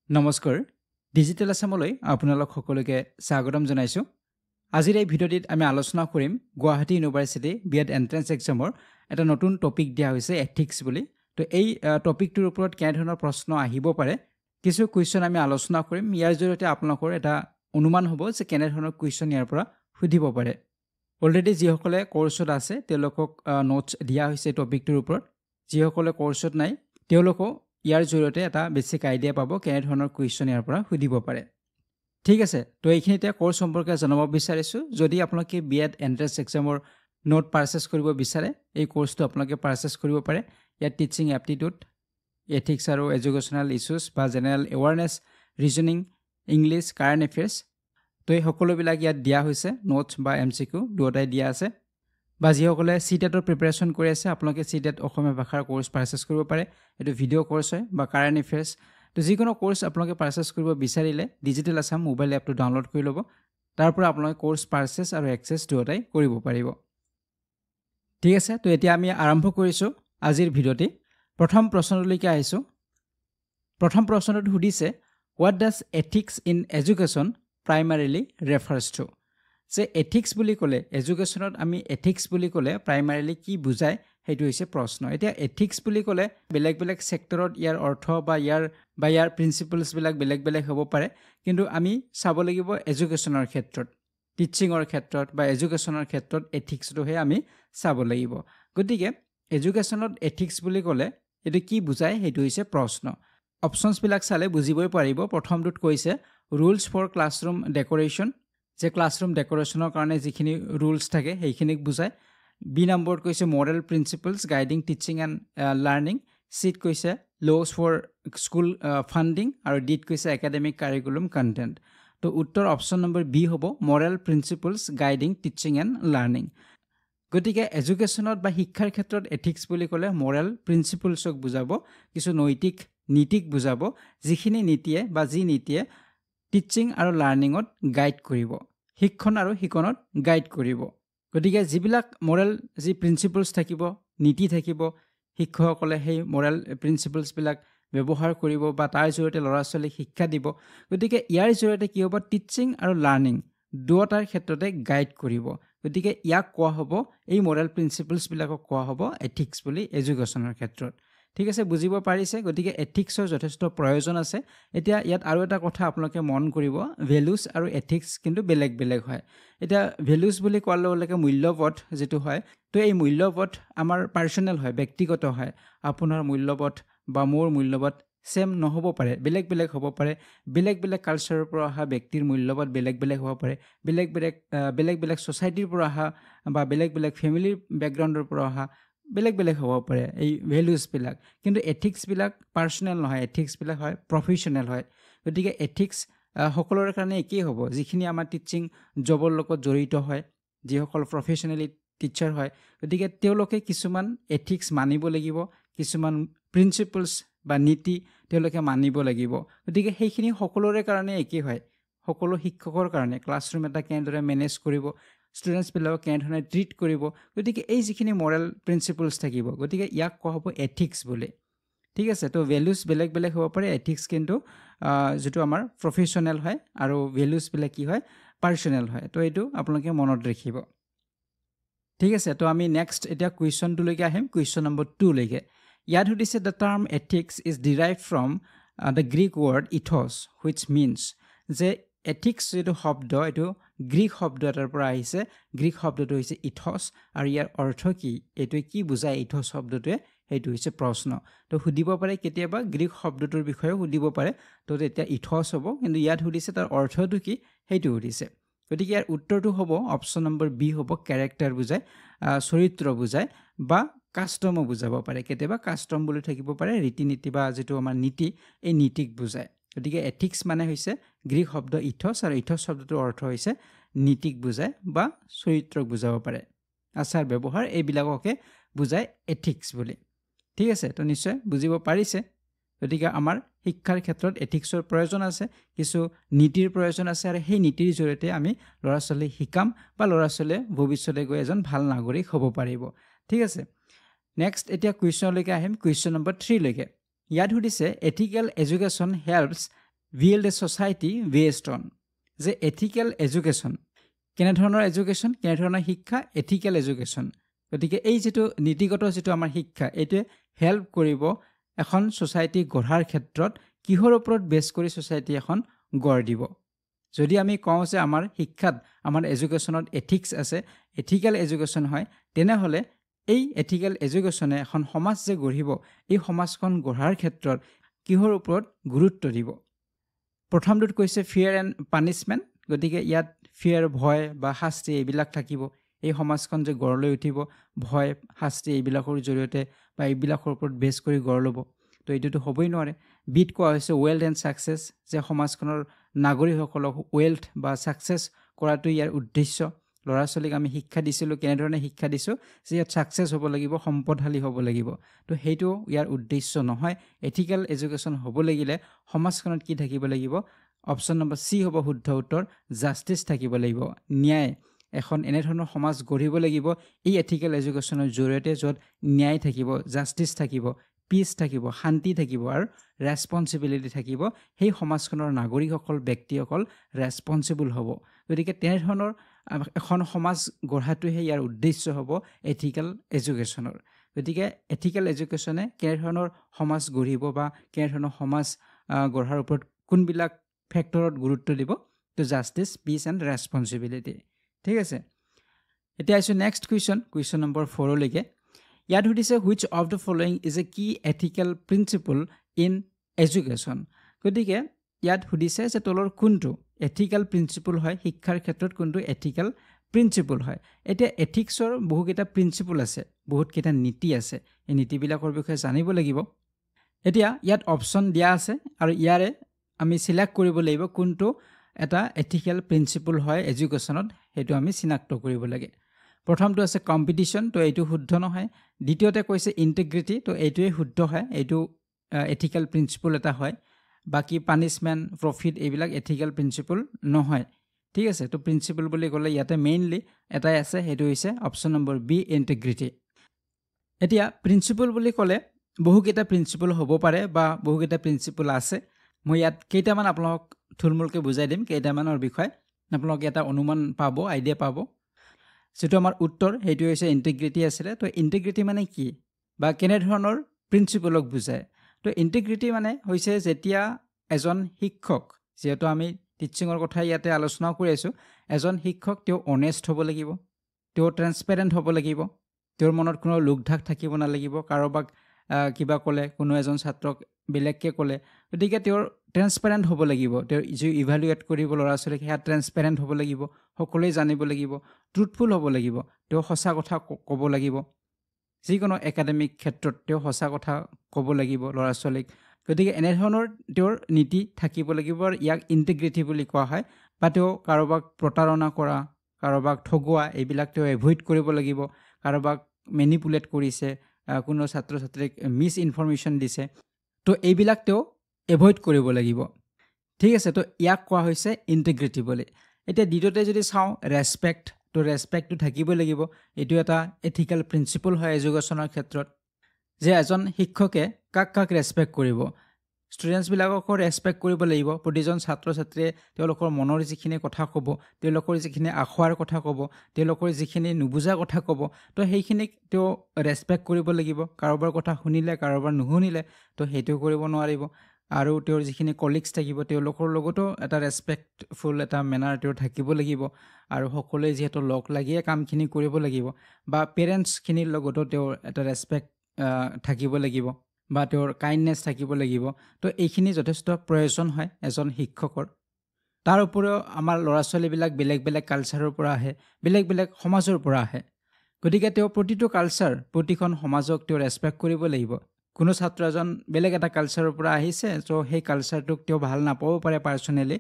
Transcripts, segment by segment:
নমস্কাৰ ডিজিটেল আসামলৈ আপোনালোক সকলোকে স্বাগতম জনাইছো আজিৰ এই ভিডিঅ'টিত আমি আলোচনা কৰিম গুৱাহাটী ইউনিভাৰ্চিটি বিএড এন্ট্ৰেন্স এক্সামৰ এটা নতুন টপিক দিয়া হৈছে এথিক্স বুলি তো এই টপিকটোৰ ওপৰত কেনে ধৰণৰ প্ৰশ্ন আহিব পাৰে কিছু কোৱেশ্চন আমি আলোচনা কৰিম ইয়াৰ জৰিয়তে আপোনালোকৰ এটা অনুমান হ'ব যে কেনে ধৰণৰ কোৱেশ্চন ইয়াৰ পৰা সুধিব পাৰে অলৰেডি যিসকলে কোৰ্সত আছে তেওঁলোকক নোটছ দিয়া হৈছে টপিকটোৰ ওপৰত যিসকলে কোৰ্সত নাই তেওঁলোকক ইয়াৰ জৰিয়তে এটা বেছিক আইডিয়া পাব কেনে ধৰণৰ কোৱেশ্চন ইয়াৰ পৰা সুধিব পাৰে ঠিক আছে তো এইখিনিতে কোৰ্স সম্পৰ্কে জনাব বিচাৰিছো যদি আপোনালোকে বিএড এন্ট্ৰেন্স এক্সামৰ নোট পাৰচেজ কৰিব বিচাৰে এই কোৰ্সটো আপোনালোকে পাৰচেজ কৰিব পাৰে ইয়াত টিচিং এপ্টিটিউড এথিক্স আৰু এডুকেশ্যনাল ইস্যুজ বা general awareness reasoning English current affairs তো এই সকলোবিলাক ইয়াত দিয়া হৈছে নোটছ বা এমচিকিউ দুটাই দিয়া আছে বা যিসকলে সিটেটৰ প্ৰিপাৰেচন কৰি আছে আপোনালোকে সিটেট অসমীয়া ভাষাৰ কোৰ্স পাৰচেজ কৰিব পাৰে এটো ভিডিঅ' কোৰ্স হয় বা কাৰেণ্ট এফেয়াৰ্স তো যিকোনো কোৰ্স আপোনালোকে পাৰচেজ কৰিব বিচাৰিলে ডিজিটেল আসাম মোবাইল এপটো ডাউনলোড কৰি ল'ব তাৰ পৰা আপোনালোকে কোৰ্স পাৰচেজ আৰু এক্সেছ দুটাই কৰিব পাৰিব ঠিক আছে তো এতিয়া আমি আৰম্ভ কৰিছো আজিৰ ভিডিঅ'টি প্ৰথম প্ৰশ্নলৈকে আহিছো প্ৰথম প্ৰশ্নটো সুধিছে what does ethics in education primarily refers to যে এথিক্স বুলি ক'লে এডুকেশ্যনত আমি এথিক্স বুলি ক'লে প্ৰাইমাৰিলি কি বুজায় সেইটো হৈছে প্ৰশ্ন এতিয়া এথিক্স বুলি ক'লে বেলেগ বেলেগ সেক্টৰত ইয়াৰ অৰ্থ বা ইয়াৰ প্ৰিন্সিপলছ বিলাক বেলেগ বেলেগ হ'ব পাৰে কিন্তু আমি চাব লাগিব এডুকেশ্যনৰ ক্ষেত্ৰত টিচিঙৰ ক্ষেত্ৰত বা এডুকেশ্যনৰ ক্ষেত্ৰত এথিক্সটোহে আমি চাব লাগিব গতিকে এডুকেশ্যনত এথিক্স বুলি ক'লে এটো কি বুজায় সেইটো হৈছে প্ৰশ্ন অপচনছ বিলাক চালে বুজিবই পাৰিব প্ৰথমটোত কৈছে ৰুলছ ফৰ ক্লাছৰুম ডেকোৰেশ্যন যে ক্লাছৰুম ডেকোৰেশ্যনৰ কাৰণে যিখিনি ৰুলছ থাকে সেইখিনিক বুজায় বি নম্বৰত কৈছে Morrell principles guiding teaching and learning চিত কৈছে লছ ফৰ স্কুল ফাণ্ডিং আৰু ডিত কৈছে একাডেমিক কাৰিকুলাম কণ্টেণ্ট তো উত্তৰ অপশ্যন নম্বৰ বি হ'ব Morrell principles guiding teaching and learning গতিকে এডুকেশ্যনত বা শিক্ষাৰ ক্ষেত্ৰত এথিক্স বুলি ক'লে মৰেল প্ৰিন্সিপলছক বুজাব কিছু নৈতিক নীতিক বুজাব যিখিনি নীতিয়ে বা যি নীতিয়ে টিচিং আৰু লাৰ্নিঙত গাইড কৰিব শিক্ষণ আৰু শিকনত গাইড কৰিব গতিকে যিবিলাক মৰেল যি প্ৰিন্সিপলছ থাকিব নীতি থাকিব শিক্ষকসকলে সেই মৰেল প্ৰিন্সিপলছ বিলাক ব্যৱহাৰ কৰিব বা তাৰ জৰিয়তে ল'ৰা ছোৱালীক শিক্ষা দিব গতিকে ইয়াৰ জৰিয়তে কি হ'ব টিচিং আৰু লাৰ্নিং দুয়োটাৰ ক্ষেত্ৰতে গাইড কৰিব গতিকে ইয়াক কোৱা হ'ব এই মৰেল প্ৰিন্সিপলছ বিলাকক কোৱা হ'ব এথিক্স বুলি এডুকেশ্যনৰ ক্ষেত্ৰত ঠিক আছে বুজিব পাৰিছে গতিকে এথিক্সৰ যথেষ্ট প্ৰয়োজন আছে এতিয়া ইয়াত আৰু এটা কথা আপোনালোকে মন কৰিব ভ্যালুজ আৰু এথিক্স কিন্তু বেলেগ বেলেগ হয় এতিয়া ভ্যালুজ বুলি কোৱাৰ লগে মূল্যবোধ যেটো হয় তো এই মূল্যবোধ আমাৰ পাৰ্সোনেল হয় ব্যক্তিগত হয় আপোনাৰ মূল্যবোধ বা মোৰ মূল্যবোধ সেম নহব পাৰে বেলেগ বেলেগ হ'ব পাৰে বেলেগ বেলেগ কালচাৰৰ পৰা অহা ব্যক্তিৰ মূল্যবোধ বেলেগ বেলেগ হ'ব পাৰে বেলেগ বেলেগ সোসাইটিৰ পৰা অহা বা বেলেগ বেলেগ ফ্যামিলিৰ ব্যাকগ্ৰাউণ্ডৰ পৰা অহা বেলেগ বেলেগ হ'ব পাৰে এই ভ্যালুজ বিলাক কিন্তু এথিক্স বিলাক পাৰ্সোনেল নহয় এথিক্স বিলাক হয় প্ৰফেশনাল হয় গতিকে এথিক্স সকলোৰে কাৰণে একেই হ'ব যিখিনি আমাৰ টিচিং জবৰ লগত জড়িত হয় যিসকল প্ৰফেশনালি টিচাৰ হয় গতিকে তেওঁলোকে কিছুমান এথিক্স মানিব লাগিব কিছুমান প্ৰিন্সিপলছ বা নীতি তেওঁলোকে মানিব লাগিব গতিকে সেইখিনি সকলোৰে কাৰণে একেই হয় সকলো শিক্ষকৰ কাৰণে ক্লাছৰুম এটা কেনেদৰে মেনেজ কৰিব ষ্টুডেন্টছ বিলাকক কেনেধৰণে ট্ৰিট কৰিব গতিকে এই যিখিনি মৰেল প্ৰিন্সিপলছ থাকিব গতিকে ইয়াক কোৱা হ'ব এথিক্স বুলি ঠিক আছে তো ভ্যালুজ বেলেগ বেলেগ হ'ব পাৰে এথিক্স কিন্তু যেটো আমাৰ প্ৰফেশনাল হয় আৰু ভ্যালুজ বিলাক কি হয় পাৰ্সোনেল হয় তো এইটো আপোনালোকে মনত ৰাখিব ঠিক আছে তো আমি নেক্সট এটা কোৱেশ্চনটো লৈকে আহিম কোৱেশ্চন নম্বৰ 2 লৈকে ইয়াত সুধিছে the term ethics is derived from the Greek word ethos which means যে এথিক্স যেটো শব্দ এটো গ্ৰীক শব্দ এটাৰ পৰা আহিছে গ্ৰীক শব্দটো হৈছে ইথস আৰু ইয়াৰ অৰ্থ কি এটো কি বুজায় ইথস শব্দটোৱে সেইটো হৈছে প্ৰশ্ন তো সুধিব পাৰে কেতিয়াবা গ্ৰীক শব্দটোৰ বিষয়ে সুধিব পাৰে তো তেতিয়া ইথস হ'ব কিন্তু ইয়াত সুধিছে তাৰ অৰ্থটো কি সেইটো সুধিছে গতিকে ইয়াৰ উত্তৰটো হ'ব অপচন নম্বৰ বি হ'ব ক্যাৰেক্টাৰ বুজায় চৰিত্ৰ বুজায় বা কাষ্টম বুজাব পাৰে কেতিয়াবা কাষ্টম বুলি থাকিব পাৰে ৰীতি নীতি বা যেটো আমাৰ নীতি এই নীতিক বুজায় গতিকে এথিক্স মানে হৈছে গ্ৰীক শব্দ ইথস আৰু ইথস শব্দটোৰ অৰ্থ হৈছে নীতিক বুজায় বা চৰিত্ৰক বুজাব পাৰে আচাৰ ব্যৱহাৰ এইবিলাককে বুজায় এথিক্স বুলি ঠিক আছে তো নিশ্চয় বুজিব পাৰিছে গতিকে আমাৰ শিক্ষাৰ ক্ষেত্ৰত এথিক্সৰ প্ৰয়োজন আছে কিছু নীতিৰ প্ৰয়োজন আছে আৰু সেই নীতিৰ জৰিয়তে আমি ল'ৰা ছোৱালী শিকাম বা ল'ৰা ছোৱালীয়ে ভৱিষ্যতে গৈ এজন ভাল নাগৰিক হ'ব পাৰিব ঠিক আছে নেক্সট এতিয়া কুৱেশ্যনলৈকে আহিম কুৱেশ্যন নম্বৰ 3 লৈকে ইয়াত সুধিছে ethical education helps build a society based on যে এথিকেল এডুকেশ্যন কেনেধৰণৰ এডুকেশ্যন কেনেধৰণৰ শিক্ষা এথিকেল এডুকেশ্যন গতিকে এই যিটো নীতিগত যিটো আমাৰ শিক্ষা এইটোৱে হেল্প কৰিব এখন ছ'চাইটি গঢ়াৰ ক্ষেত্ৰত কিহৰ ওপৰত বেছ কৰি ছ'চাইটি এখন গঢ় দিব যদি আমি কওঁ যে আমাৰ শিক্ষাত আমাৰ এডুকেশ্যনত এথিক্স আছে এথিকেল এডুকেশ্যন হয় তেনেহ'লে এই এথিকেল এডুকেশ্যনে এখন সমাজ যে গঢ়িব এই সমাজখন গঢ়াৰ ক্ষেত্ৰত কিহৰ ওপৰত গুৰুত্ব দিব প্ৰথমটোত কৈছে ফিয়াৰ এণ্ড পানিছমেণ্ট গতিকে ইয়াত ফিয়াৰ ভয় বা শাস্তি এইবিলাক থাকিব এই সমাজখন যে গঢ় লৈ উঠিব ভয় শাস্তি এইবিলাকৰ জৰিয়তে বা এইবিলাকৰ ওপৰত বেছ কৰি গঢ় ল'ব তো এইটোতো হ'বই নোৱাৰে বিট কোৱা হৈছে ৱেল্থ এণ্ড ছাকচেছ যে সমাজখনৰ নাগৰিকসকলক ৱেল্থ বা ছাকচেছ কৰাটো ইয়াৰ উদ্দেশ্য ল'ৰা ছোৱালীক আমি শিক্ষা দিছিলোঁ কেনেধৰণে শিক্ষা দিছোঁ যে ইয়াত ছাকচেছ হ'ব লাগিব সম্পদশালী হ'ব লাগিব তো সেইটো ইয়াৰ উদ্দেশ্য নহয় এথিকেল এডুকেশ্যন হ'ব লাগিলে সমাজখনত কি থাকিব লাগিব অপশ্যন নম্বৰ চি হ'ব শুদ্ধ উত্তৰ জাষ্টিছ থাকিব লাগিব ন্যায় এখন এনেধৰণৰ সমাজ গঢ়িব লাগিব এই এথিকেল এডুকেশ্যনৰ জৰিয়তে য'ত ন্যায় থাকিব জাষ্টিছ থাকিব পিচ থাকিব শান্তি থাকিব আৰু ৰেছপনচিবিলিটি থাকিব সেই সমাজখনৰ নাগৰিকসকল ব্যক্তিসকল ৰেছপনচিবল হ'ব গতিকে তেনেধৰণৰ এখন সমাজ গঢ়াটোহে ইয়াৰ উদ্দেশ্য হ'ব এথিকেল এডুকেশ্যনৰ গতিকে এথিকেল এডুকেশ্যনে কেনেধৰণৰ সমাজ গঢ়িব বা কেনেধৰণৰ সমাজ গঢ়াৰ ওপৰত কোনবিলাক ফেক্টৰত গুৰুত্ব দিব তো জাষ্টিছ পিচ এণ্ড ৰেছপনচিবিলিটি ঠিক আছে এতিয়া আহিছোঁ নেক্সট কুৱেশ্যন নম্বৰ 4লৈকে ইয়াত সুধিছে which of the following is a কি এথিকেল প্ৰিন্সিপল ইন এডুকেশ্যন গতিকে ইয়াত সুধিছে যে তলৰ কোনটো এথিকেল প্ৰিন্সিপল হয় শিক্ষাৰ ক্ষেত্ৰত কোনটো এথিকেল প্ৰিন্সিপল হয় এতিয়া এথিক্সৰ বহুকেইটা প্ৰিন্সিপল আছে বহুতকেইটা নীতি আছে এই নীতিবিলাকৰ বিষয়ে জানিব লাগিব এতিয়া ইয়াত অপশ্যন দিয়া আছে আৰু ইয়াৰে আমি চিলেক্ট কৰিব লাগিব কোনটো এটা এথিকেল প্ৰিন্সিপল হয় এডুকেশ্যনত সেইটো আমি চিনাক্ত কৰিব লাগে প্ৰথমটো আছে কম্পিটিশ্যন তো এইটো শুদ্ধ নহয় দ্বিতীয়তে কৈছে ইণ্টিগ্ৰিটি তো এইটোৱে শুদ্ধ হয় এইটো এথিকেল প্ৰিন্সিপল এটা হয় বাকি পানিছমেণ্ট প্ৰফিট এইবিলাক এথিকেল প্ৰিন্সিপল নহয় ঠিক আছে তো প্ৰিন্সিপল বুলি ক'লে ইয়াতে মেইনলি এটাই আছে সেইটো হৈছে অপশ্যন নম্বৰ বি ইণ্টিগ্ৰিটি এতিয়া প্ৰিন্সিপল বুলি ক'লে বহুকেইটা প্ৰিন্সিপল হ'ব পাৰে বা বহুকেইটা প্ৰিন্সিপল আছে মই ইয়াত কেইটামান আপোনালোকক থুলমূলকৈ বুজাই দিম কেইটামানৰ বিষয়ে আপোনালোকে এটা অনুমান পাব আইডিয়া পাব যিটো আমাৰ উত্তৰ সেইটো হৈছে ইণ্টিগ্ৰিটি আছিলে তো ইণ্টিগ্ৰিটি মানে কি বা কেনেধৰণৰ প্ৰিন্সিপলক বুজায় তো ইণ্টিগ্ৰিটি মানে হৈছে যেতিয়া এজন শিক্ষক যিহেতু আমি টিচিঙৰ কথা ইয়াতে আলোচনা কৰি আছোঁ এজন শিক্ষক তেওঁ অনেষ্ট হ'ব লাগিব তেওঁ ট্ৰেন্সপেৰেণ্ট হ'ব লাগিব তেওঁৰ মনত কোনো লোকঢাক থাকিব নালাগিব কাৰোবাক কিবা ক'লে কোনো এজন ছাত্ৰক বেলেগকৈ ক'লে গতিকে তেওঁৰ ট্ৰেন্সপেৰেণ্ট হ'ব লাগিব তেওঁৰ যি ইভালুৱেট কৰিব ল'ৰা ছোৱালীক সেয়া ট্ৰেন্সপেৰেণ্ট হ'ব লাগিব সকলোৱে জানিব লাগিব ট্ৰুথফুল হ'ব লাগিব তেওঁ সঁচা কথা ক'ব লাগিব যিকোনো একাডেমিক ক্ষেত্ৰত তেওঁ সঁচা কথা ক'ব লাগিব ল'ৰা ছোৱালীক গতিকে এনেধৰণৰ তেওঁৰ নীতি থাকিব লাগিব আৰু ইয়াক ইণ্টিগ্ৰিটি বুলি কোৱা হয় বা তেওঁ কাৰোবাক প্ৰতাৰণা কৰা কাৰোবাক ঠগোৱা এইবিলাক তেওঁ এভইড কৰিব লাগিব কাৰোবাক মেনিপুলেট কৰিছে কোনো ছাত্ৰ ছাত্ৰীক মিছ ইনফৰমেশ্যন দিছে তো এইবিলাক তেওঁ এভইড কৰিব লাগিব ঠিক আছে তো ইয়াক কোৱা হৈছে ইণ্টিগ্ৰিটি বুলি এতিয়া দ্বিতীয়তে যদি চাওঁ ৰেছপেক্ট তো ৰেছপেক্টটো থাকিবই লাগিব এইটো এটা এথিকেল প্ৰিন্সিপল হয় এডুকেশ্যনৰ ক্ষেত্ৰত যে এজন শিক্ষকে কাক কাক ৰেছপেক্ট কৰিব ষ্টুডেণ্টছবিলাককো ৰেছপেক্ট কৰিব লাগিব প্ৰতিজন ছাত্ৰ ছাত্ৰীয়ে তেওঁলোকৰ মনৰ যিখিনি কথা ক'ব তেওঁলোকৰ যিখিনি আখুৱাৰ কথা ক'ব তেওঁলোকৰ যিখিনি নুবুজা কথা ক'ব তো সেইখিনিক তেওঁ ৰেছপেক্ট কৰিব লাগিব কাৰোবাৰ কথা শুনিলে কাৰোবাৰ নুশুনিলে তো সেইটো কৰিব নোৱাৰিব আৰু তেওঁৰ যিখিনি কলিগছ থাকিব তেওঁলোকৰ লগতো এটা ৰেছপেক্টফুল এটা মেনাৰ তেওঁৰ থাকিব লাগিব আৰু সকলোৱে যিহেতু লগ লাগিয়ে কামখিনি কৰিব লাগিব বা পেৰেণ্টছখিনিৰ লগতো তেওঁৰ এটা ৰেছপেক্ট থাকিব লাগিব বা তেওঁৰ কাইণ্ডনেছ থাকিব লাগিব তো এইখিনি যথেষ্ট প্ৰয়োজন হয় এজন শিক্ষকৰ তাৰ উপৰিও আমাৰ ল'ৰা ছোৱালীবিলাক বেলেগ বেলেগ কালচাৰৰ পৰা আহে বেলেগ বেলেগ সমাজৰ পৰা আহে গতিকে তেওঁ প্ৰতিটো কালচাৰ প্ৰতিখন সমাজক তেওঁ ৰেছপেক্ট কৰিব লাগিব কোনো ছাত্ৰ এজন বেলেগ এটা কালচাৰৰ পৰা আহিছে তো সেই কালচাৰটোক তেওঁ ভাল নাপাব পাৰে পাৰ্চনেলি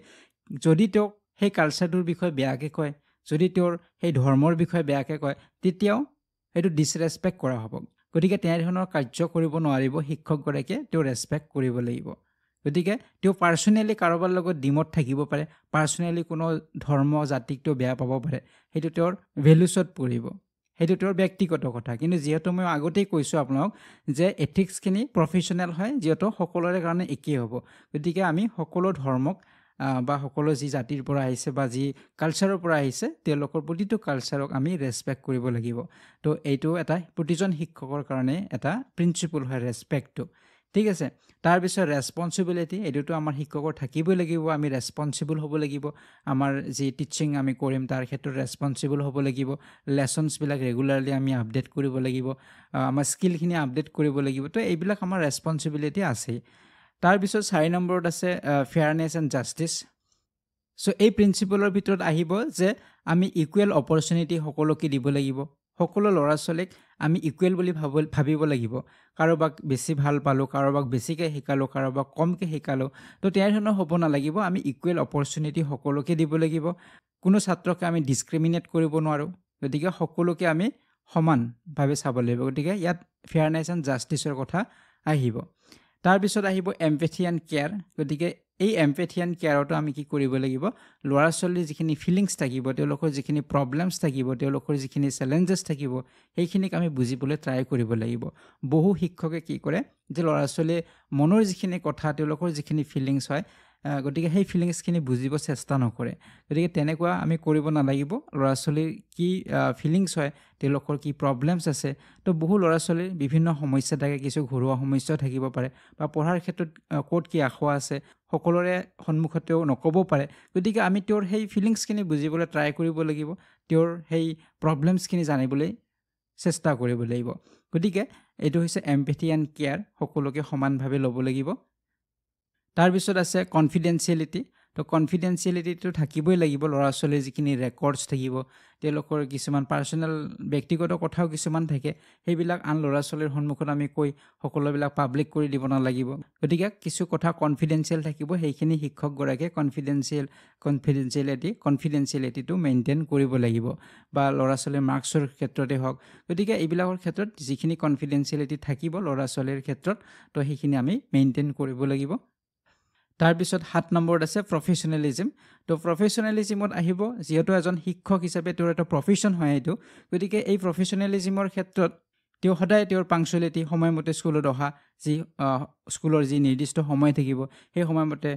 যদি তেওঁক সেই কালচাৰটোৰ বিষয়ে বেয়াকৈ কয় যদি তেওঁৰ সেই ধৰ্মৰ বিষয়ে বেয়াকৈ কয় তেতিয়াও সেইটো ডিছৰেছপেক্ট কৰা হ'ব গতিকে তেনেধৰণৰ কাৰ্য কৰিব নোৱাৰিব শিক্ষকগৰাকীয়ে তেওঁ ৰেছপেক্ট কৰিব লাগিব গতিকে তেওঁ পাৰ্চনেলি কাৰোবাৰ লগত ডিমত থাকিব পাৰে পাৰ্চনেলি কোনো ধৰ্ম জাতিক তেওঁ বেয়া পাব পাৰে সেইটো তেওঁৰ ভেলুছত পৰিব সেইটো তেওঁৰ ব্যক্তিগত কথা কিন্তু যিহেতু মই আগতেই কৈছোঁ আপোনাক যে এথিক্সখিনি প্ৰফেশ্যনেল হয় যিহেতু সকলোৰে কাৰণে একেই হ'ব গতিকে আমি সকলো ধৰ্মক বা সকলো যি জাতিৰ পৰা আহিছে বা যি কালচাৰৰ পৰা আহিছে তেওঁলোকৰ প্ৰতিটো কালচাৰক আমি ৰেচপেক্ট কৰিব লাগিব তো এইটো এটা প্ৰতিজন শিক্ষকৰ কাৰণে এটা প্ৰিন্সিপল হয় ৰেচপেক্টটো ঠিক আছে তাৰপিছত ৰেছপন্সিবিলিটি এইটোতো আমাৰ শিক্ষকৰ থাকিবই লাগিব আমি ৰেছপন্সিবল হ'ব লাগিব আমাৰ যি টিচিং আমি কৰিম তাৰ ক্ষেত্ৰত ৰেছপন্সিবল হ'ব লাগিব লেচনছবিলাক ৰেগুলাৰলি আমি আপডেট কৰিব লাগিব আমাৰ স্কিলখিনি আপডেট কৰিব লাগিব তো এইবিলাক আমাৰ ৰেছপন্সিবিলিটি আছেই তাৰপিছত 4 নম্বৰত আছে ফেয়াৰনেছ এণ্ড জাষ্টিছ চ' এই প্ৰিন্সিপলৰ ভিতৰত আহিব যে আমি ইকুৱেল অপৰচুনিটি সকলোকে দিব লাগিব সকলো ল'ৰা ছোৱালীক আমি ইকুৱেল বুলি ভাবিব লাগিব কাৰোবাক বেছি ভাল পালোঁ কাৰোবাক বেছিকৈ শিকালোঁ কাৰোবাক কমকৈ শিকালোঁ তো তেনেধৰণৰ হ'ব নালাগিব আমি ইকুৱেল অপৰচুনিটি সকলোকে দিব লাগিব কোনো ছাত্ৰকে আমি ডিছক্ৰিমিনেট কৰিব নোৱাৰোঁ গতিকে সকলোকে আমি সমানভাৱে চাব লাগিব গতিকে ইয়াত ফেয়াৰনেছ এণ্ড জাষ্টিছৰ কথা আহিব তাৰপিছত আহিব এম্পেথি এণ্ড কেয়াৰ গতিকে এই এম্পেথি এণ্ড কেয়াৰতো আমি কি কৰিব লাগিব ল'ৰা ছোৱালীৰ যিখিনি ফিলিংছ থাকিব তেওঁলোকৰ যিখিনি প্ৰব্লেমছ থাকিব তেওঁলোকৰ যিখিনি চেলেঞ্জেছ থাকিব সেইখিনিক আমি বুজিবলৈ ট্ৰাই কৰিব লাগিব বহু শিক্ষকে কি কৰে যে ল'ৰা ছোৱালীৰ মনৰ যিখিনি কথা তেওঁলোকৰ যিখিনি ফিলিংছ হয় গতিকে সেই ফিলিংছখিনি বুজিব চেষ্টা নকৰে গতিকে তেনেকুৱা আমি কৰিব নালাগিব ল'ৰা ছোৱালীৰ কি ফিলিংছ হয় তেওঁলোকৰ কি প্ৰব্লেমছ আছে তো বহু ল'ৰা ছোৱালীৰ বিভিন্ন সমস্যা থাকে কিছু ঘৰুৱা সমস্যাও থাকিব পাৰে বা পঢ়াৰ ক্ষেত্ৰত ক'ত কি আশা আছে সকলোৰে সন্মুখতেও নক'ব পাৰে গতিকে আমি তেওঁৰ সেই ফিলিংছখিনি বুজিবলৈ ট্ৰাই কৰিব লাগিব তেওঁৰ সেই প্ৰব্লেমছখিনি জানিবলৈ চেষ্টা কৰিব লাগিব গতিকে এইটো হৈছে এম্পেথি এণ্ড কেয়াৰ সকলোকে সমানভাৱে ল'ব লাগিব তাৰপিছত আছে কনফিডেন্সিয়েলিটি তো কনফিডেন্সিয়েলিটিটো থাকিবই লাগিব ল'ৰা ছোৱালীৰ যিখিনি ৰেকৰ্ডছ থাকিব তেওঁলোকৰ কিছুমান পাৰ্চনেল ব্যক্তিগত কথাও কিছুমান থাকে সেইবিলাক আন ল'ৰা ছোৱালীৰ সন্মুখত আমি কৈ সকলোবিলাক পাব্লিক কৰি দিব নালাগিব গতিকে কিছু কথা কনফিডেন্সিয়েল থাকিব সেইখিনি শিক্ষকগৰাকীয়ে কনফিডেন্সিয়েলিটিটো মেইনটেইন কৰিব লাগিব বা ল'ৰা ছোৱালীৰ মাৰ্কছৰ ক্ষেত্ৰতে হওক গতিকে এইবিলাকৰ ক্ষেত্ৰত যিখিনি কনফিডেন্সিয়েলিটি থাকিব ল'ৰা ছোৱালীৰ ক্ষেত্ৰত তো সেইখিনি আমি মেইনটেইন কৰিব লাগিব তাৰপিছত 7 নম্বৰত আছে প্ৰফেশ্যনেলিজিম তো প্ৰফেশ্যনেলিজিমত আহিব যিহেতু এজন শিক্ষক হিচাপে তেওঁৰ এটা প্ৰফেশ্যন হয় এইটো গতিকে এই প্ৰফেশ্যনেলিজিমৰ ক্ষেত্ৰত তেওঁ সদায় তেওঁৰ পাংচুৱেলিটি সময়মতে স্কুলত অহা যি স্কুলৰ যি নিৰ্দিষ্ট সময় থাকিব সেই সময়মতে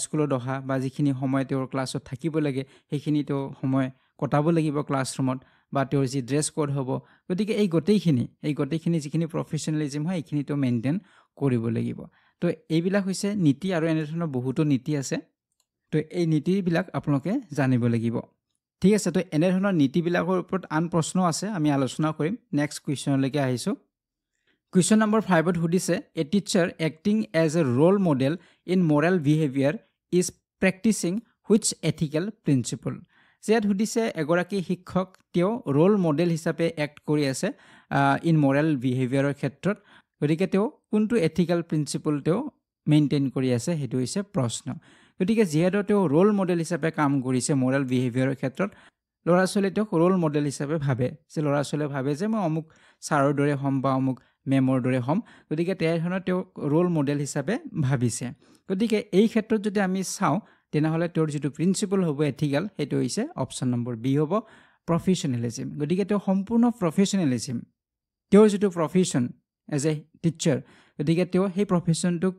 স্কুলত অহা বা যিখিনি সময় তেওঁৰ ক্লাছত থাকিব লাগে সেইখিনি তেওঁ সময় কটাব লাগিব ক্লাছৰুমত বা তেওঁৰ যি ড্ৰেছ কোড হ'ব গতিকে এই গোটেইখিনি যিখিনি প্ৰফেশ্যনেলিজিম হয় এইখিনি তেওঁ মেইনটেইন কৰিব লাগিব তো এইবিলাক হৈছে নীতি আৰু এনেধৰণৰ বহুতো নীতি আছে তো এই নীতিবিলাক আপোনালোকে জানিব লাগিব ঠিক আছে তো এনেধৰণৰ নীতিবিলাকৰ ওপৰত আন প্ৰশ্ন আছে আমি আলোচনা কৰিম নেক্সট কুৱেশ্যনলৈকে আহিছোঁ কুৱেশ্যন নম্বৰ 5ত সুধিছে a teacher acting as a role model in moral behaviour is practising which ethical principle ইয়াত সুধিছে এগৰাকী শিক্ষক তেওঁ ৰোল মডেল হিচাপে এক্ট কৰি আছে ইন মৰেল বিহেভিয়াৰৰ ক্ষেত্ৰত গতিকে তেওঁ কোনটো এথিকেল প্ৰিন্সিপল তেওঁ মেইনটেইন কৰি আছে সেইটো হৈছে প্ৰশ্ন গতিকে যিহেতু তেওঁ ৰোল মডেল হিচাপে কাম কৰিছে মৰেল বিহেভিয়াৰৰ ক্ষেত্ৰত ল'ৰা ছোৱালী তেওঁক ৰোল মডেল হিচাপে ভাবে যে ল'ৰা ছোৱালীয়ে ভাবে যে মই অমুক ছাৰৰ দৰে হ'ম বা অমুক মেমৰ দৰে হ'ম গতিকে তেনেধৰণৰ তেওঁক ৰোল মডেল হিচাপে ভাবিছে গতিকে এই ক্ষেত্ৰত যদি আমি চাওঁ তেনেহ'লে তেওঁৰ যিটো প্ৰিন্সিপল হ'ব এথিকেল সেইটো হৈছে অপশ্যন নম্বৰ বি হ'ব প্ৰফেশ্যনেলিজিম গতিকে তেওঁ সম্পূৰ্ণ প্ৰফেশ্যনেলিজিম তেওঁৰ যিটো প্ৰফেশ্যন এজ এ টিচাৰ গতিকে তেওঁ সেই প্ৰফেশ্যনটোক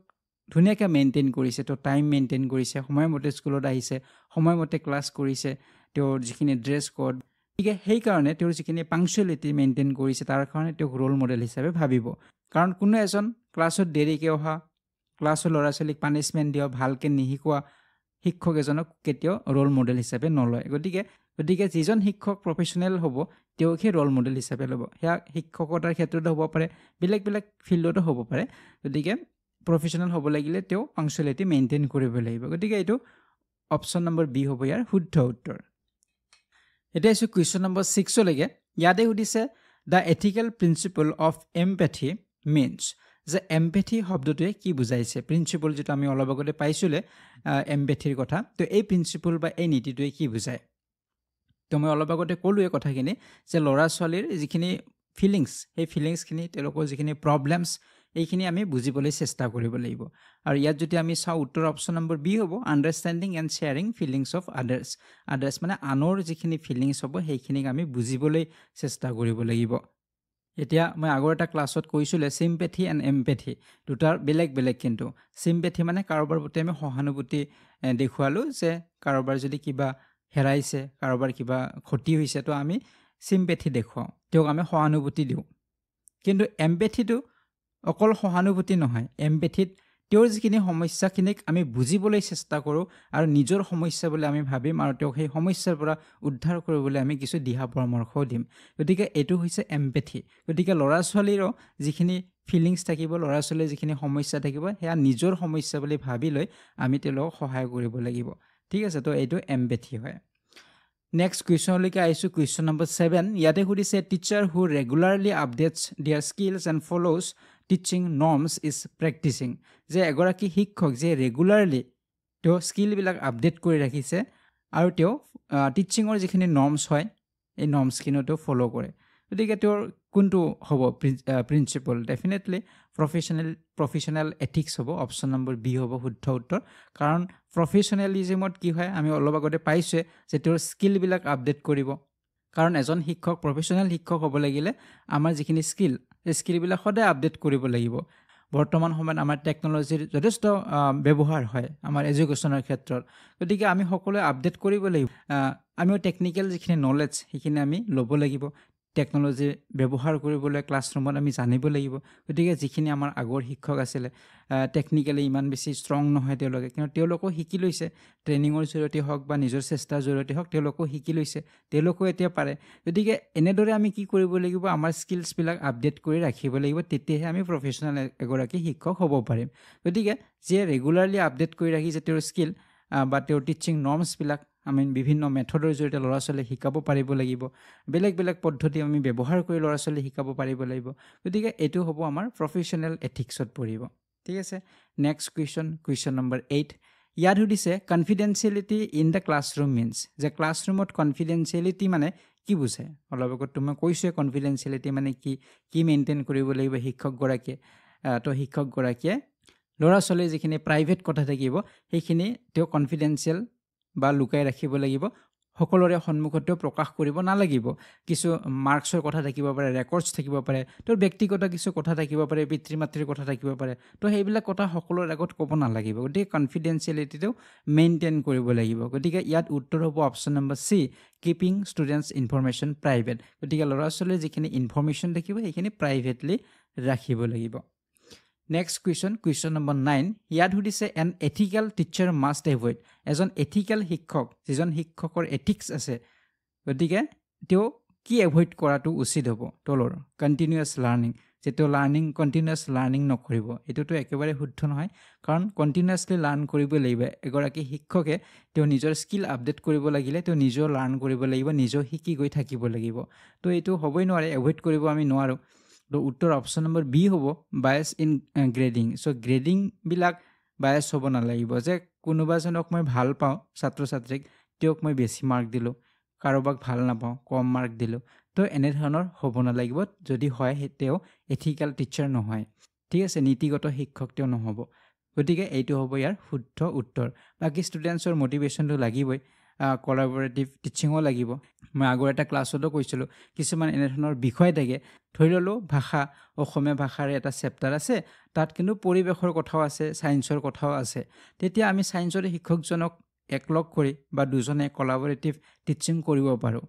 ধুনীয়াকৈ মেইনটেইন কৰিছে তেওঁ টাইম মেইনটেইন কৰিছে সময়মতে স্কুলত আহিছে সময়মতে ক্লাছ কৰিছে তেওঁৰ যিখিনি ড্ৰেছ কোড গতিকে সেইকাৰণে তেওঁৰ যিখিনি পাংচুৱেলিটি মেইনটেইন কৰিছে তাৰ কাৰণে তেওঁক ৰোল মডেল হিচাপে ভাবিব কাৰণ কোনো এজন ক্লাছত দেৰিকৈ অহা ক্লাছৰ ল'ৰা ছোৱালীক পানিছমেণ্ট দিয়া ভালকৈ নিশিকোৱা শিক্ষক এজনক কেতিয়াও ৰোল মডেল হিচাপে নলয় গতিকে যিজন শিক্ষক প্ৰফেশ্যনেল হ'ব তেওঁকহে ৰোল মডেল হিচাপে ল'ব সেয়া শিক্ষকতাৰ ক্ষেত্ৰতো হ'ব পাৰে বেলেগ ফিল্ডতো হ'ব পাৰে গতিকে প্ৰফেশ্যনেল হ'ব লাগিলে তেওঁ পাংচুৱেলিটি মেইনটেইন কৰিব লাগিব গতিকে এইটো অপশ্যন নম্বৰ বি হ'ব ইয়াৰ শুদ্ধ উত্তৰ এতিয়া আহিছোঁ কুৱেশ্যন নম্বৰ 6লৈকে ইয়াতে সুধিছে the ethical principle of empathy means যে এম্পেথি শব্দটোৱে কি বুজাইছে প্ৰিন্সিপল যিটো আমি অলপ আগতে পাইছিলোঁ এম্পেথিৰ কথা তো এই প্ৰিন্সিপল বা এই নীতিটোৱে কি বুজায় তো মই অলপ আগতে ক'লোঁ এই কথাখিনি যে ল'ৰা ছোৱালীৰ যিখিনি ফিলিংছ সেই ফিলিংছখিনি তেওঁলোকৰ যিখিনি প্ৰব্লেমছ এইখিনি আমি বুজিবলৈ চেষ্টা কৰিব লাগিব আৰু ইয়াত যদি আমি চাওঁ উত্তৰ অপশ্যন নম্বৰ বি হ'ব understanding and sharing feelings of others মানে আনৰ যিখিনি ফিলিংছ হ'ব সেইখিনিক আমি বুজিবলৈ চেষ্টা কৰিব লাগিব এতিয়া মই আগৰ এটা ক্লাছত কৈছিলে চিম্পেথি এণ্ড এম্পেথি দুটাৰ বেলেগ বেলেগ কিন্তু চিম্পেথি মানে কাৰোবাৰ প্ৰতি আমি সহানুভূতি দেখুৱালোঁ যে কাৰোবাৰ যদি কিবা হেৰাইছে কাৰোবাৰ কিবা ক্ষতি হৈছে তো আমি চিম্পেথি দেখুৱাওঁ তেওঁক আমি সহানুভূতি দিওঁ কিন্তু এম্পেথিটো অকল সহানুভূতি নহয় এম্পেথিত তেওঁৰ যিখিনি সমস্যাখিনিক আমি বুজিবলৈ চেষ্টা কৰোঁ আৰু নিজৰ সমস্যা বুলি আমি ভাবিম আৰু তেওঁক সেই সমস্যাৰ পৰা উদ্ধাৰ কৰিবলৈ আমি কিছু দিহা পৰামৰ্শও দিম গতিকে এইটো হৈছে এম্পেথি গতিকে ল'ৰা ছোৱালীৰো যিখিনি ফিলিংছ থাকিব ল'ৰা ছোৱালীৰ যিখিনি সমস্যা থাকিব সেয়া নিজৰ সমস্যা বুলি ভাবি লৈ আমি তেওঁলোকক সহায় কৰিব লাগিব ঠিক আছে তো এইটো এম্পেথি হয় নেক্সট কুৱেশ্যনলৈকে আহিছোঁ কুৱেশ্যন নম্বৰ 7 ইয়াতে সুধিছে teacher who regularly updates their skills and follows teaching norms is practising যে এগৰাকী শিক্ষক যে ৰেগুলাৰলি তেওঁ স্কিলবিলাক আপডেট কৰি ৰাখিছে আৰু তেওঁ টিচিঙৰ যিখিনি নৰ্মছ হয় এই নৰ্মছখিনিও তেওঁ ফ'ল' কৰে গতিকে তেওঁৰ কোনটো হ'ব প্ৰিন্সিপল ডেফিনেটলি প্ৰফেশ্যনেল এথিক্স হ'ব অপশ্যন নম্বৰ বি হ'ব শুদ্ধ উত্তৰ কাৰণ প্ৰফেশ্যনেলিজিমত কি হয় আমি অলপ আগতে পাইছোঁৱে যে তেওঁৰ স্কিলবিলাক আপডেট কৰিব কাৰণ এজন শিক্ষক প্ৰফেশ্যনেল শিক্ষক হ'ব লাগিলে আমাৰ যিখিনি স্কিল সেই স্কিলবিলাক সদায় আপডেট কৰিব লাগিব বৰ্তমান সময়ত আমাৰ টেকন'লজিৰ যথেষ্ট ব্যৱহাৰ হয় আমাৰ এডুকেশ্যনৰ ক্ষেত্ৰত গতিকে আমি সকলোৱে আপডেট কৰিব লাগিব আমিও টেকনিকেল যিখিনি নলেজ সেইখিনি আমি ল'ব লাগিব টেকন'লজি ব্যৱহাৰ কৰিবলৈ ক্লাছৰুমত আমি জানিব লাগিব গতিকে যিখিনি আমাৰ আগৰ শিক্ষক আছিলে টেকনিকেলি ইমান বেছি ষ্ট্ৰং নহয় তেওঁলোকে কিন্তু তেওঁলোকেও শিকি লৈছে ট্ৰেইনিঙৰ জৰিয়তে হওক বা নিজৰ চেষ্টাৰ জৰিয়তে হওক তেওঁলোকেও শিকি লৈছে তেওঁলোকেও এতিয়া পাৰে গতিকে এনেদৰে আমি কি কৰিব লাগিব আমাৰ স্কিলছবিলাক আপডেট কৰি ৰাখিব লাগিব তেতিয়াহে আমি প্ৰফেশ্যনেল এগৰাকী শিক্ষক হ'ব পাৰিম গতিকে যিয়ে ৰেগুলাৰলি আপডেট কৰি ৰাখিছে তেওঁৰ স্কিল বা তেওঁৰ টিচিং নৰ্মছবিলাক আমি বিভিন্ন মেথডৰ জৰিয়তে ল'ৰা ছোৱালীক শিকাব পাৰিব লাগিব বেলেগ বেলেগ পদ্ধতি আমি ব্যৱহাৰ কৰি ল'ৰা ছোৱালীক শিকাব পাৰিব লাগিব গতিকে এইটো হ'ব আমাৰ প্ৰফেশ্যনেল এথিক্সত পৰিব ঠিক আছে নেক্সট কুৱেশ্যন নম্বৰ 8 ইয়াত সুধিছে কনফিডেঞ্চিয়েলিটি ইন দ্য ক্লাছৰুম মিনছ যে ক্লাছৰুমত কনফিডেঞ্চিয়েলিটি মানে কি বুজায় অলপ আগত মই কৈছোঁৱে কনফিডেঞ্চিয়েলিটি মানে কি মেইনটেইন কৰিব লাগিব শিক্ষকগৰাকীয়ে তো শিক্ষকগৰাকীয়ে ল'ৰা ছোৱালীৰ যিখিনি প্ৰাইভেট কথা থাকিব সেইখিনি তেওঁ কনফিডেঞ্চিয়েল বা লুকাই ৰাখিব লাগিব সকলোৰে সন্মুখতেও প্ৰকাশ কৰিব নালাগিব কিছু মাৰ্কছৰ কথা থাকিব পাৰে ৰেকৰ্ডছ থাকিব পাৰে তোৰ ব্যক্তিগত কিছু কথা থাকিব পাৰে পিতৃ মাতৃৰ কথা থাকিব পাৰে তো সেইবিলাক কথা সকলোৰে আগত ক'ব নালাগিব গতিকে কনফিডেঞ্চিয়েলিটিটো মেইনটেইন কৰিব লাগিব গতিকে ইয়াত উত্তৰ হ'ব option number C keeping students information private গতিকে ল'ৰা ছোৱালীৰ যিখিনি ইনফৰমেশ্যন থাকিব সেইখিনি প্ৰাইভেটলি ৰাখিব লাগিব নেক্সট কুৱেশ্যন নম্বৰ 9 ইয়াত সুধিছে N ethical teacher must avoid এজন এথিকেল শিক্ষক যিজন শিক্ষকৰ এথিক্স আছে গতিকে তেওঁ কি এভইড কৰাটো উচিত হ'ব তলৰ কণ্টিনিউৱাছ লাৰ্ণিং যে তেওঁ কণ্টিনিউৱাছ লাৰ্ণিং নকৰিব এইটোতো একেবাৰে শুদ্ধ নহয় কাৰণ কণ্টিনিউৱাছলি লাৰ্ণ কৰিব লাগিব এগৰাকী শিক্ষকে তেওঁ নিজৰ স্কিল আপডেট কৰিব লাগিলে তেওঁ নিজেও লাৰ্ণ কৰিব লাগিব নিজেও শিকি গৈ থাকিব লাগিব তো এইটো হ'বই নোৱাৰে এভইড কৰিব আমি নোৱাৰোঁ তো উত্তৰ অপশ্যন নম্বৰ বি হ'ব বায়াছ ইন গ্ৰেডিং চ' গ্ৰেডিংবিলাক বায়াছ হ'ব নালাগিব যে কোনোবাজনক মই ভাল পাওঁ ছাত্ৰ ছাত্ৰীক তেওঁক মই বেছি মাৰ্ক দিলোঁ কাৰোবাক ভাল নাপাওঁ কম মাৰ্ক দিলোঁ তো এনেধৰণৰ হ'ব নালাগিব যদি হয় তেওঁ এথিকেল টিচাৰ নহয় ঠিক আছে নীতিগত শিক্ষক তেওঁ নহ'ব গতিকে এইটো হ'ব ইয়াৰ শুদ্ধ উত্তৰ বাকী ষ্টুডেণ্টছৰ মটিভেশ্যনটো লাগিবই কলাবৰেটিভ টিচিঙো লাগিব মই আগৰ এটা ক্লাছতো কৈছিলোঁ কিছুমান এনেধৰণৰ বিষয় থাকে ধৰি ল'লোঁ ভাষা অসমীয়া ভাষাৰে এটা চেপ্টাৰ আছে তাত কিন্তু পৰিৱেশৰ কথাও আছে ছায়েন্সৰ কথাও আছে তেতিয়া আমি ছায়েন্সৰ শিক্ষকজনক একলগ কৰি বা দুজনে কলাবৰেটিভ টিচিং কৰিব পাৰোঁ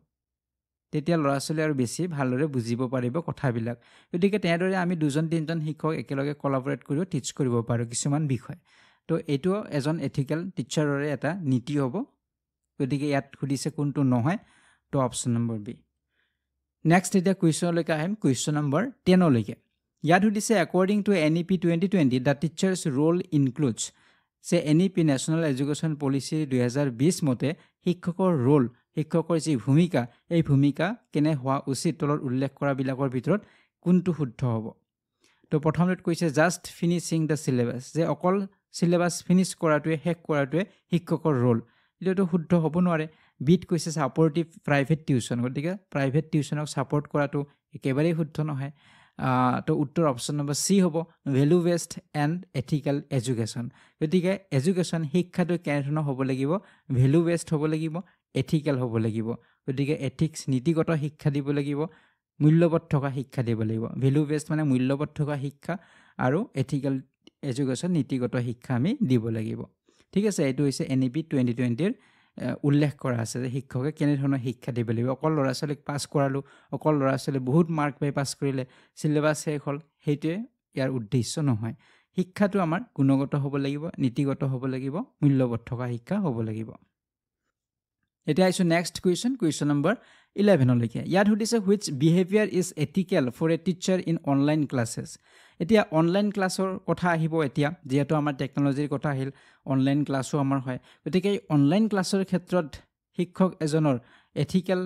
তেতিয়া ল'ৰা ছোৱালী আৰু বেছি ভালদৰে বুজিব পাৰিব কথাবিলাক গতিকে তেনেদৰে আমি 2-3জন শিক্ষক একেলগে কলাবৰেট কৰিও টিচ কৰিব পাৰোঁ কিছুমান বিষয় তো এইটো এজন এথিকেল টিচাৰৰে এটা নীতি হ'ব গতিকে ইয়াত সুধিছে কোনটো নহয় তো অপশ্যন নম্বৰ বি নেক্সট এতিয়া কুৱেশ্যনলৈকে আহিম কুৱেশ্যন নম্বৰ 10লৈকে ইয়াত সুধিছে according to NEP 2020 the teacher's role includes যে NEP নেশ্যনেল এডুকেশ্যন পলিচি 2020 মতে শিক্ষকৰ ৰোল শিক্ষকৰ যি ভূমিকা এই ভূমিকা কেনে হোৱা উচিত তলত উল্লেখ কৰাবিলাকৰ ভিতৰত কোনটো শুদ্ধ হ'ব তো প্ৰথমতে কৈছে জাষ্ট ফিনিচিং দ্য চিলেবাছ যে অকল চিলেবাছ ফিনিছ কৰাটোৱে শেষ কৰাটোৱে শিক্ষকৰ ৰোল এইটো শুদ্ধ হ'ব নোৱাৰে বিট কৈছে ছাপৰ্টিভ প্ৰাইভেট টিউশ্যন গতিকে প্ৰাইভেট টিউশ্যনক ছাপৰ্ট কৰাটো একেবাৰেই শুদ্ধ নহয় তো উত্তৰ অপশ্যন নম্বৰ চি হ'ব value based and ethical education গতিকে এডুকেশ্যন শিক্ষাটো কেনেধৰণৰ হ'ব লাগিব ভেলু বেছড হ'ব লাগিব এথিকেল হ'ব লাগিব গতিকে এথিক্স নীতিগত শিক্ষা দিব লাগিব মূল্যবোধ থকা শিক্ষা দিব লাগিব ভেলু বেছড মানে মূল্যবোধ থকা শিক্ষা আৰু এথিকেল এডুকেশ্যন নীতিগত শিক্ষা আমি দিব লাগিব ঠিক আছে এইটো হৈছে NEP 2020ৰ উল্লেখ কৰা আছে যে শিক্ষকে কেনেধৰণৰ শিক্ষা দিব লাগিব অকল ল'ৰা ছোৱালীক পাছ কৰালোঁ অকল ল'ৰা ছোৱালী বহুত মাৰ্ক পাই পাছ কৰিলে চিলেবাছ শেষ হ'ল সেইটোৱে ইয়াৰ উদ্দেশ্য নহয় শিক্ষাটো আমাৰ গুণগত হ'ব লাগিব নীতিগত হ'ব লাগিব মূল্যবোধ থকা শিক্ষা হ'ব লাগিব এতিয়া আহিছোঁ নেক্সট কুৱেশ্যন নম্বৰ 11 লৈকে ইয়াত সুধিছে which behavior is ethical for a teacher in online classes এতিয়া অনলাইন ক্লাছৰ কথা আহিব এতিয়া যেহেতু আমাৰ টেকন'লজিৰ কথা আহিল অনলাইন ক্লাছো আমাৰ হয় গতিকে অনলাইন ক্লাছৰ ক্ষেত্ৰত শিক্ষক এজনৰ এথিকেল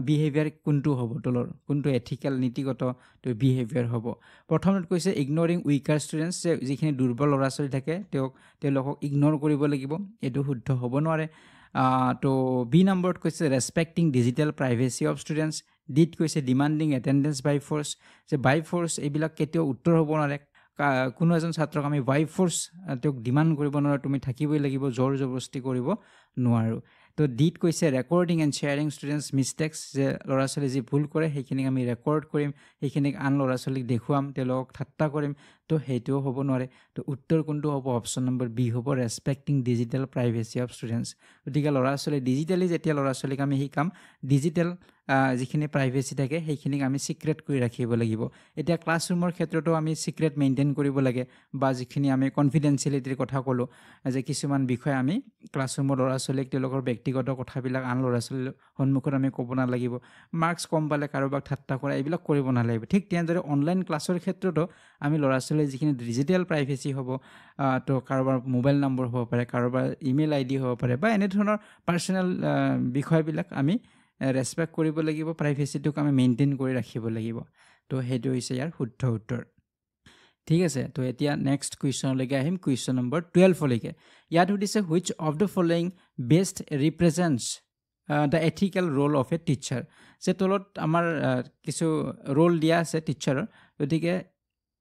বিহেভিয়াৰ কোনটো হ'ব তলৰ কোনটো এথিকেল নীতিগত বিহেভিয়াৰ হ'ব প্ৰথমত কৈছে ইগনৰিং উইকাৰ ষ্টুডেণ্টছ যে যিখিনি দুৰ্বল ল'ৰা ছোৱালী থাকে তেওঁলোকক ইগন'ৰ কৰিব লাগিব এইটো শুদ্ধ হ'ব নোৱাৰে তো বি নম্বৰত কৈছে ৰেছপেক্টিং ডিজিটেল প্ৰাইভেচি অফ ষ্টুডেণ্টছ ডিত কৈছে ডিমাণ্ডিং এটেণ্ডেঞ্চ বাই ফ'ৰ্চ যে বাই ফ'ৰ্চ এইবিলাক কেতিয়াও উত্তৰ হ'ব নোৱাৰে কোনো এজন ছাত্ৰক আমি বাই ফ'ৰ্চ তেওঁক ডিমাণ্ড কৰিব নোৱাৰোঁ তুমি থাকিবই লাগিব জোৰ জবৰদস্তি কৰিব নোৱাৰোঁ তো ডিত কৈছে recording and sharing students mistakes যে ল'ৰা ছোৱালী যি ভুল কৰে সেইখিনিক আমি ৰেকৰ্ড কৰিম সেইখিনিক আন ল'ৰা ছোৱালীক দেখুৱাম তেওঁলোকক ঠাট্টা কৰিম তো সেইটোও হ'ব নোৱাৰে তো উত্তৰ কোনটো হ'ব অপশ্যন নম্বৰ বি হ'ব ৰেছপেক্টিং ডিজিটেল প্ৰাইভেচি অফ ষ্টুডেণ্টছ গতিকে ল'ৰা ছোৱালী ডিজিটেলি যেতিয়া ল'ৰা ছোৱালীক আমি শিকাম ডিজিটেল যিখিনি প্ৰাইভেচি থাকে সেইখিনিক আমি ছিক্ৰেট কৰি ৰাখিব লাগিব এতিয়া ক্লাছৰুমৰ ক্ষেত্ৰতো আমি ছিক্ৰেট মেইনটেইন কৰিব লাগে বা যিখিনি আমি কনফিডেঞ্চিয়েলিটিৰ কথা ক'লোঁ যে কিছুমান বিষয় আমি ক্লাছৰুমৰ ল'ৰা ছোৱালীক তেওঁলোকৰ ব্যক্তিগত কথাবিলাক আন ল'ৰা ছোৱালীৰ সন্মুখত আমি ক'ব নালাগিব মাৰ্কছ কম পালে কাৰোবাক ঠাট্টা কৰা এইবিলাক কৰিব নালাগিব ঠিক তেনেদৰে অনলাইন ক্লাছৰ ক্ষেত্ৰতো আমি ল'ৰা ছোৱালীৰ যিখিনি ডিজিটেল প্ৰাইভেচি হ'ব তো কাৰোবাৰ মোবাইল নম্বৰ হ'ব পাৰে কাৰোবাৰ ইমেইল ID হ'ব পাৰে বা এনেধৰণৰ পাৰ্চনেল বিষয়বিলাক আমি ৰেছপেক্ট কৰিব লাগিব প্ৰাইভেচিটোক আমি মেইনটেইন কৰি ৰাখিব লাগিব তো সেইটো হৈছে ইয়াৰ শুদ্ধ উত্তৰ ঠিক আছে তো এতিয়া নেক্সট কুৱেশ্যনলৈকে আহিম কুৱেশ্যন নম্বৰ 12 লৈকে ইয়াত সুধিছে which of the following best represents the ethical role of a teacher যে তলত আমাৰ কিছু ৰোল দিয়া আছে টিচাৰৰ গতিকে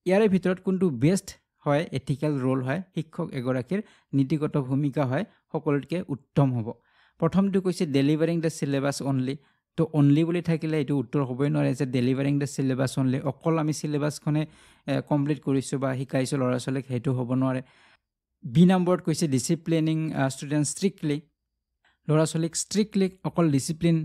ইয়াৰে ভিতৰত কোনটো বেষ্ট হয় এথিকেল ৰোল হয় শিক্ষক এগৰাকীৰ নীতিগত ভূমিকা হয় সকলোতকৈ উত্তম হ'ব প্ৰথমটো কৈছে ডেলিভাৰিং দ্য চিলেবাছ অনলি তো অনলি বুলি থাকিলে এইটো উত্তৰ হ'বই নোৱাৰে যে ডেলিভাৰিং দ্য চিলেবাছ অনলি অকল আমি চিলেবাছখনে কমপ্লিট কৰিছোঁ বা শিকাইছোঁ ল'ৰা ছোৱালীক সেইটো হ'ব নোৱাৰে বি নম্বৰত কৈছে ডিচিপ্লিনিং ষ্টুডেণ্ট ষ্ট্ৰিক্টলি ল'ৰা ছোৱালীক ষ্ট্ৰিক্টলি অকল ডিচিপ্লিন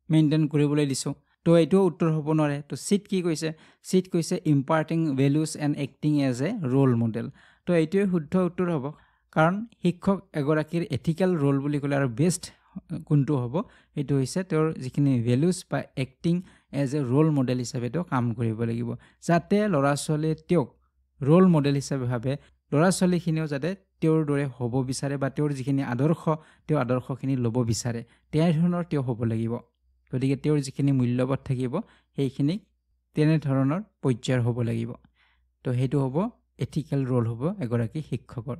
মেইনটেইন কৰিবলৈ দিছোঁ তো এইটোও উত্তৰ হ'ব নোৱাৰে তো চিট কি কৈছে চিট কৈছে imparting values and acting as a role model তো এইটোৱে শুদ্ধ উত্তৰ হ'ব কাৰণ শিক্ষক এগৰাকীৰ এথিকেল ৰোল বুলি ক'লে আৰু বেষ্ট কোনটো হ'ব এইটো হৈছে তেওঁৰ যিখিনি ভেলুজ বা acting as a role model হিচাপে তেওঁ কাম কৰিব লাগিব যাতে ল'ৰা ছোৱালীয়ে তেওঁক ৰোল মডেল হিচাপে ভাবে ল'ৰা ছোৱালীখিনিও যাতে তেওঁৰ দৰে হ'ব বিচাৰে বা তেওঁৰ যিখিনি আদৰ্শ তেওঁ আদৰ্শখিনি ল'ব বিচাৰে তেনেধৰণৰ তেওঁ হ'ব লাগিব গতিকে তেওঁৰ যিখিনি মূল্যবোধ থাকিব সেইখিনি তেনেধৰণৰ পৰ্যায়ৰ হ'ব লাগিব তো সেইটো হ'ব এথিকেল ৰোল হ'ব এগৰাকী শিক্ষকৰ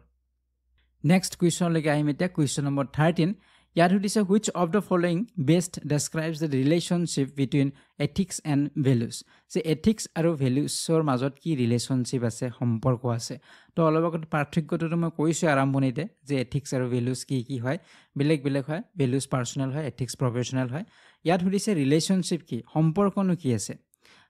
নেক্সট কুৱেশ্যনলৈকে আহিম এতিয়া কুৱেশ্যন নম্বৰ 13 ইয়াত সুধিছে which of the following best describes the relationship between ethics and values যে ethics আৰু valuesৰ মাজত কি ৰিলেশ্যনশ্বিপ আছে সম্পৰ্ক আছে তো অলপ আগত পাৰ্থক্যটো মই কৈছোঁ আৰম্ভণিতে যে ethics আৰু values কি হয় বেলেগ বেলেগ হয় values পাৰ্চনেল হয় ethics প্ৰফেশ্যনেল হয় ইয়াত সুধিছে ৰিলেশ্যনশ্বিপ কি সম্পৰ্কনো কি আছে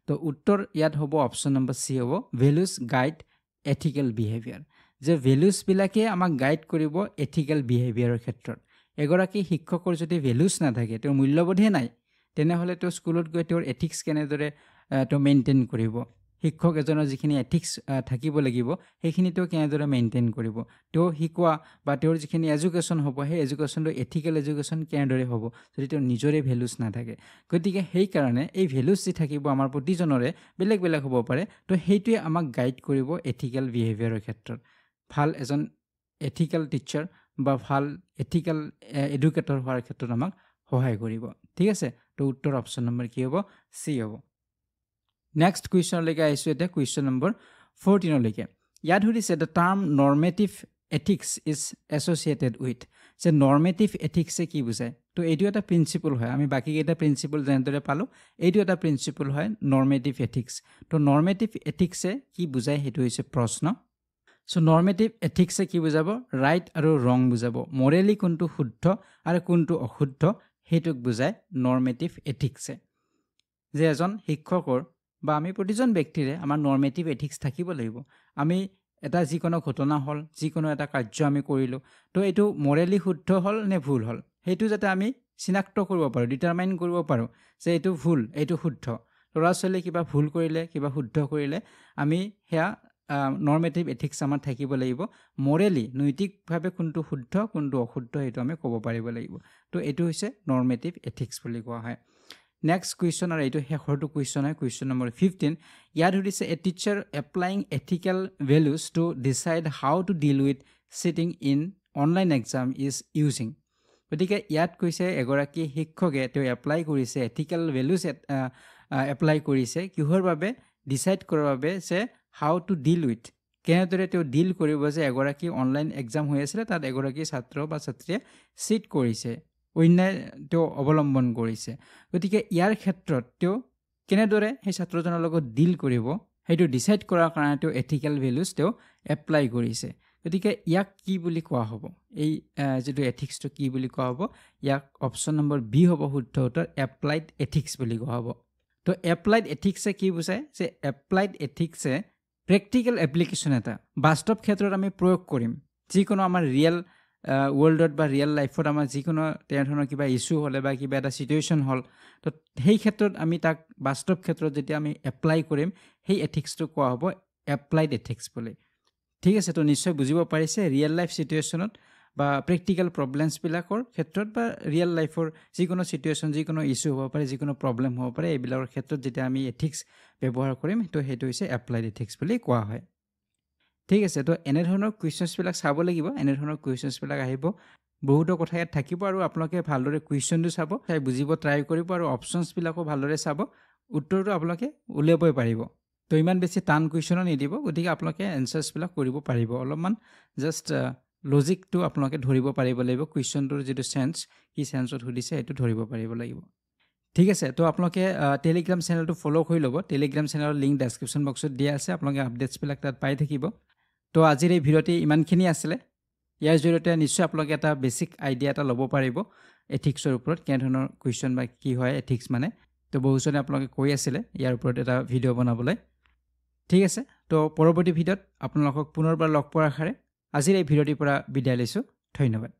তো উত্তৰ ইয়াত হ'ব অপশ্যন নম্বৰ চি হ'ব values guide ethical behavior যে ভেলুজবিলাকে আমাক গাইড কৰিব এথিকেল বিহেভিয়াৰৰ ক্ষেত্ৰত এগৰাকী শিক্ষকৰ যদি ভেলুজ নাথাকে তেওঁৰ মূল্যবোধে নাই তেনেহ'লে তেওঁ স্কুলত গৈ তেওঁৰ এথিক্স কেনেদৰে তেওঁ মেইনটেইন কৰিব শিক্ষক এজনৰ যিখিনি এথিক্স থাকিব লাগিব সেইখিনি তেওঁ কেনেদৰে মেইনটেইন কৰিব তেওঁ শিকোৱা বা তেওঁৰ যিখিনি এডুকেশ্যন হ'ব সেই এডুকেশ্যনটো এথিকেল এডুকেশ্যন কেনেদৰে হ'ব যদি তেওঁৰ নিজৰে ভেলুজ নাথাকে গতিকে সেইকাৰণে এই ভেলুজ যি থাকিব আমাৰ প্ৰতিজনৰে বেলেগ বেলেগ হ'ব পাৰে তো সেইটোৱে আমাক গাইড কৰিব এথিকেল বিহেভিয়াৰৰ ক্ষেত্ৰত ভাল এজন এথিকেল টিচাৰ বা ভাল এথিকেল এডুকেটৰ হোৱাৰ ক্ষেত্ৰত আমাক সহায় কৰিব ঠিক আছে তো উত্তৰ অপশ্যন নম্বৰ কি হ'ব চি হ'ব নেক্সট কুৱেশ্যনলৈকে আহিছোঁ এতিয়া কুৱেশ্যন নম্বৰ 14লৈকে ইয়াত সুধিছে the term normative ethics is associated with যে normative ethics কি বুজায় তো এইটো এটা প্ৰিন্সিপল হয় আমি বাকি এটা প্ৰিন্সিপল যেনেদৰে পালো এইটো এটা প্ৰিন্সিপল হয় normative ethics তো normative ethics কি বুজায় হেতু হৈছে প্ৰশ্ন সো normative ethics কি বুজাব right আৰু wrong বুজাব morally কোনটো শুদ্ধ আৰু কোনটো অশুদ্ধ হেতুক বুজায় normative ethics যে এজন শিক্ষকৰ বা আমি প্ৰতিজন ব্যক্তিৰে আমাৰ normative ethics থাকিব লাগিব আমি এটা যিকোনো ঘটনা হল যিকোনো এটা কাৰ্য আমি কৰিলো তো এটো morally শুদ্ধ হল নে ভুল হল হেতু যাতে আমি চিনাক্ত কৰিব পাৰো ডিটাৰমাইন কৰিব পাৰো যে এটো ভুল এটো শুদ্ধ লৰাছলে কিবা ভুল কৰিলে কিবা শুদ্ধ কৰিলে আমি হেয়া normative ethics আমাৰ থাকিব লাগিব morally নৈতিকভাৱে কোনটো শুদ্ধ কোনটো অশুদ্ধ এটো আমি ক'ব পাৰিব লাগিব তো এটো হৈছে normative ethics বুলি কোৱা হয় Next question or eto hekhortu question hai question number 15 yad hodise a teacher applying ethical values to decide how to deal with sitting in online exam is using gotike yad koise egoraki shikhoke to apply korise ethical values apply korise kihor babe decide korar babe se how to deal with kenodore to deal koribo je egoraki online exam hoy asile tat egoraki chhatro ba chhatriye sit korise অন্যায় তেওঁ অৱলম্বন কৰিছে গতিকে ইয়াৰ ক্ষেত্ৰত তেওঁ কেনেদৰে সেই ছাত্ৰজনৰ লগত ডিল কৰিব হেতু ডিসাইড কৰাৰ কাৰণে তেওঁ এথিক্যাল ভ্যালুজ তেওঁ এপ্লাই কৰিছে গতিকে ইয়াক কি বুলি কোৱা হ'ব এই যেটো এথিক্সটো কি বুলি কোৱা হ'ব ইয়াক অপচন নম্বৰ বি হ'ব শুদ্ধ উত্তৰ এপ্লাইড এথিক্স বুলি কোৱা হ'ব তো এপ্লাইড এথিক্সে কি বুজায় যে এপ্লাইড এথিক্সে প্ৰ্যাকটিক্যাল এপ্লিকেশন এটা বাস্তৱ ক্ষেত্ৰত আমি প্ৰয়োগ কৰিম যিকোনো আমাৰ ৰিয়েল worldত বা ৰিয়েল লাইফত আমাৰ যিকোনো তেনেধৰণৰ কিবা ইস্যু হলে বা কিবা এটা সিচুৱেচন হল তো সেই ক্ষেত্ৰত আমি তাক বাস্তৱ ক্ষেত্ৰত যেতিয়া আমি এপ্লাই কৰিম সেই এথিক্সটো কোৱা হ'ব এপ্লাইড এথিক্স বুলি ঠিক আছে তো নিশ্চয় বুজিব পাৰিছে ৰিয়েল লাইফ সিচুৱেচনত বা প্ৰ্যাকটিক্যাল প্ৰবলেমছ বিলাকৰ ক্ষেত্ৰত বা ৰিয়েল লাইফৰ যিকোনো সিচুৱেচন যিকোনো ইস্যু হ'ব পাৰে যিকোনো প্ৰবলেম হ'ব পাৰে এইবিলাকৰ ক্ষেত্ৰত যেতিয়া আমি এথিক্স ব্যৱহাৰ কৰিম তো হেতু হৈছে এপ্লাইড এথিক্স বুলি কোৱা হয় ঠিক আছে তো এনে ধৰণৰ কোৱেশ্চনছ বিলাক চাব লাগিব এনে ধৰণৰ কোৱেশ্চনছ বিলাক আহিব বহুতো কথা ইয়াত থাকিব আৰু আপোনালোকে ভালদৰে কোৱেশ্চনটো চাব চাই বুজিব ট্ৰাই কৰিব আৰু অপচনছ বিলাকো ভালদৰে চাব উত্তৰটো আপোনালোকে উলিয়াবই পাৰিব তো ইমান বেছি টান কোৱেশ্চনো নিদিব গতিকে আপোনালোকে এনসাৰছ বিলাক কৰিব পাৰিব অলপমান জাস্ট লজিকটো আপোনালোকে ধৰিব পাৰিব লাগিব কোৱেশ্চনটোৰ যেটো সেন্স কি সেন্সত সুধিছে এটো ধৰিব পাৰিব লাগিব ঠিক আছে তো আপোনালোকে টেলিগ্ৰাম চেনেলটো ফলো কৰি ল'ব টেলিগ্ৰাম চেনেলৰ লিংক ডেসক্ৰিপচন বক্সত দিয়া আছে আপোনালোকে আপডেটছ বিলাক তাত পাই থাকিব তো আজিৰ এই ভিডিঅ'টি ইমানখিনি আছিল ইয়াৰ জৰিয়তে নিশ্চয় আপোনালোকে এটা বেসিক আইডিয়া এটা ল'ব পাৰিব এথিক্সৰ ওপৰত কেনে ধৰণৰ কোৱেশ্চন বা কি হয় এথিক্স মানে তো বহুজনে আপোনালোকে কৈ আছিল ইয়াৰ ওপৰত এটা ভিডিঅ' বনাবলৈ ঠিক আছে তো পৰৱৰ্তী ভিডিঅ'ত আপোনালোকক পুনৰবাৰ লগ পোৱাৰ আশাৰে আজিৰ এই ভিডিঅ'টিৰ পৰা বিদায় লৈছো ধন্যবাদ